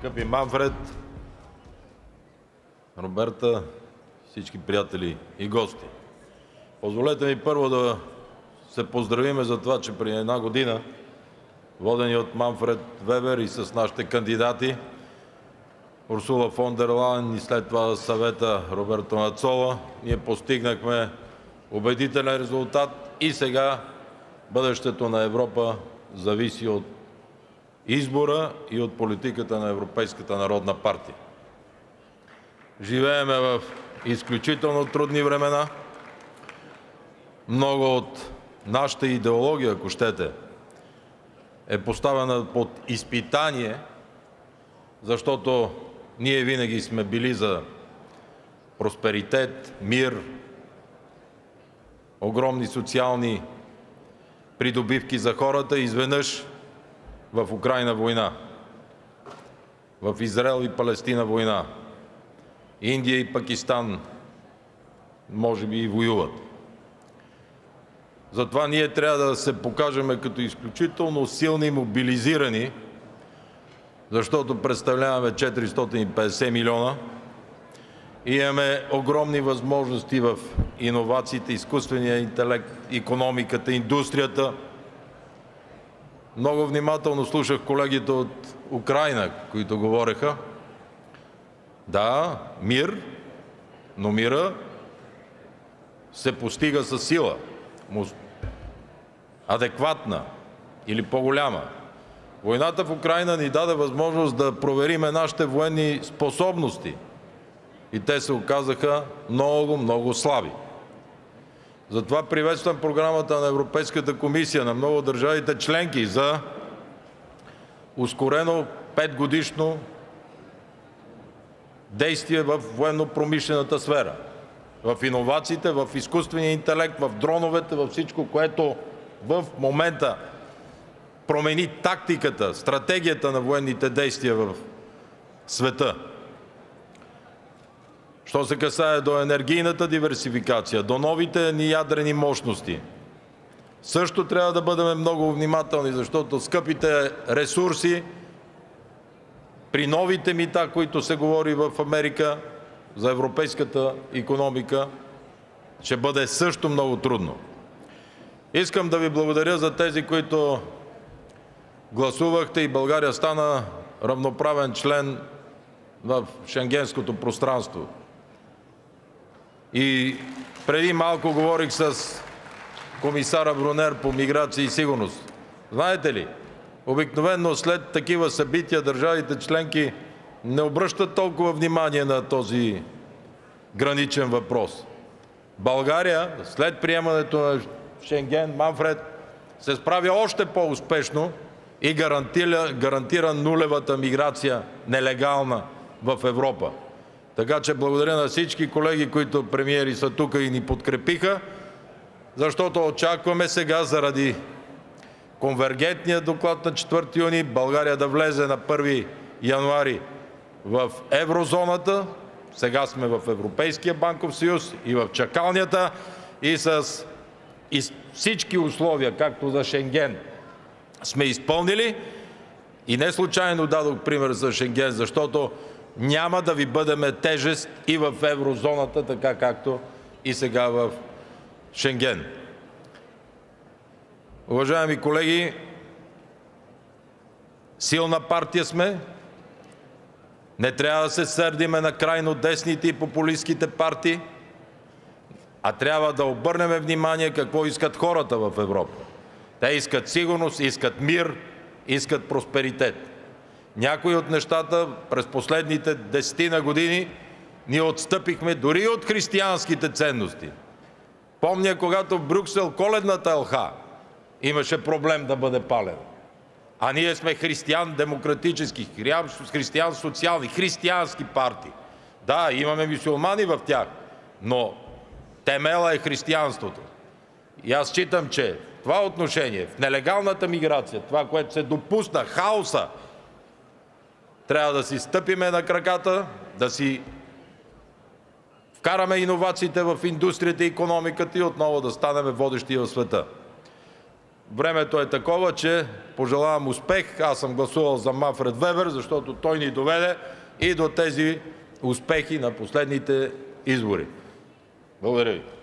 Скъпи Манфред, Роберта, всички приятели и гости. Позволете ми първо да се поздравиме за това, че преди една година, водени от Манфред Вебер и с нашите кандидати, Урсула фон дер Лайен и след това съвета Роберто Мацола, ние постигнахме убедителен резултат и сега бъдещето на Европа зависи от избора и от политиката на Европейската народна партия. Живееме в изключително трудни времена. Много от нашата идеология, ако щете, е поставена под изпитание, защото ние винаги сме били за просперитет, мир, огромни социални придобивки за хората и изведнъж в Украйна война, в Израел и Палестина война, Индия и Пакистан може би и воюват. Затова ние трябва да се покажем като изключително силни и мобилизирани, защото представляваме 450 милиона и имаме огромни възможности в иновациите, изкуствения интелект, икономиката, индустрията. Много внимателно слушах колегите от Украйна, които говореха. Да, мир, но мира се постига със сила. Адекватна или по-голяма. Войната в Украйна ни даде възможност да провериме нашите военни способности. И те се оказаха много, много слаби. Затова приветствам програмата на Европейската комисия на много държавите членки за ускорено 5-годишно действие в военно-промишлената сфера, в иновациите, в изкуствения интелект, в дроновете, във всичко, което в момента промени тактиката, стратегията на военните действия в света. Що се касае до енергийната диверсификация, до новите ни ядрени мощности, също трябва да бъдем много внимателни, защото скъпите ресурси при новите мита, които се говори в Америка за европейската икономика, ще бъде също много трудно. Искам да ви благодаря за тези, които гласувахте и България стана равноправен член в шенгенското пространство. И преди малко говорих с комисара Брунер по миграция и сигурност. Знаете ли, обикновено след такива събития държавите членки не обръщат толкова внимание на този граничен въпрос. България, след приемането на Шенген, Манфред, се справя още по-успешно и гарантира нулевата миграция, нелегална в Европа. Така че благодаря на всички колеги, които премиери са тук и ни подкрепиха, защото очакваме сега заради конвергентния доклад на 4 юни България да влезе на 1 януари в еврозоната. Сега сме в Европейския банков съюз и в чакалнята и всички условия, както за Шенген, сме изпълнили. И не случайно дадох пример за Шенген, защото няма да ви бъдем тежест и в еврозоната, така както и сега в Шенген. Уважаеми колеги, силна партия сме. Не трябва да се сърдиме на крайно десните и популистските партии, а трябва да обърнем внимание какво искат хората в Европа. Те искат сигурност, искат мир, искат просперитет. Някои от нещата през последните 10 години ние отстъпихме дори от християнските ценности. Помня, когато в Брюксел коледната елха имаше проблем да бъде палена. А ние сме християн-демократически, християн-социални, християнски партии. Да, имаме мюсюлмани в тях, но темела е християнството. И аз считам, че това отношение в нелегалната миграция, това, което се допусна, хаоса, трябва да си стъпиме на краката, да си вкараме иновациите в индустрията и икономиката и отново да станем водещи в света. времето е такова, че пожелавам успех. Аз съм гласувал за Манфред Вебер, защото той ни доведе и до тези успехи на последните избори. Благодаря ви.